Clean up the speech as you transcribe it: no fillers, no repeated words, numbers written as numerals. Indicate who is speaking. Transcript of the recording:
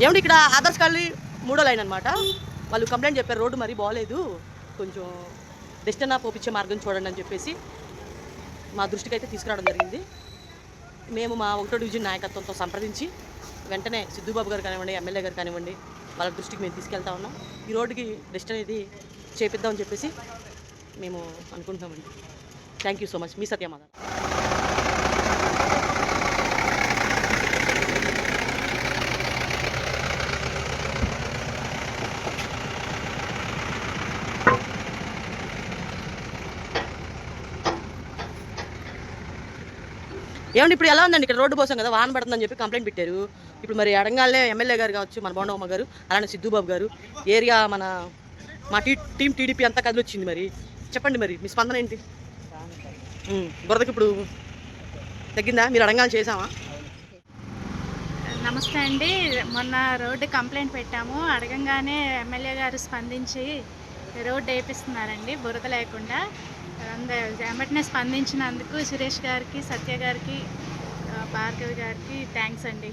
Speaker 1: ఏమంటే ఇక్కడ ఆదర్శ్ కాలనీ 3వ లైన్ అనమాట. వాళ్ళు కంప్లైంట్ చెప్పారు, రోడ్డు మరీ బాగోలేదు, కొంచెం డెస్టినా పోపించే మార్గం చూడండి అని చెప్పేసి మా దృష్టికి అయితే తీసుకురావడం జరిగింది. మేము మా 1వ డివిజన్ నాయకత్వంతో సంప్రదించి వెంటనే సిద్ధుబాబు గారు కానివ్వండి, ఎమ్మెల్యే గారు కానివ్వండి, వాళ్ళ దృష్టికి మేము తీసుకెళ్తా ఉన్నాం. ఈ రోడ్డుకి డెస్ట్ అనేది చేపిద్దామని చెప్పేసి మేము అనుకుంటున్నామండి. Thank you so much. మీ సత్యమాధ. ఏమండి ఇప్పుడు ఎలా ఉందండి? ఇక్కడ రోడ్డు కోసం కదా వాన పడుతుందని చెప్పి కంప్లైంట్ పెట్టారు. ఇప్పుడు మరి అడంగాలనే ఎమ్మెల్యే గారు కావచ్చు, మన బోండమ్మ గారు, అలానే సిద్ధుబాబు గారు, ఏరియా మా టీం టీడీపీ అంతా కదిలొచ్చింది. మరి చెప్పండి, మరి మీ స్పందన ఏంటి? బురదకి ఇప్పుడు తగ్గిందా? మీరు అడంగాలు చేసామా?
Speaker 2: నమస్తే అండి. మొన్న రోడ్డు కంప్లైంట్ పెట్టాము. అడగంగానే ఎమ్మెల్యే గారు స్పందించి రోడ్డు వేపిస్తున్నారండి బురద లేకుండా. వెంటనే స్పందించినందుకు సురేష్ గారికి, సత్య గారికి, భార్గవి గారికి థ్యాంక్స్ అండి.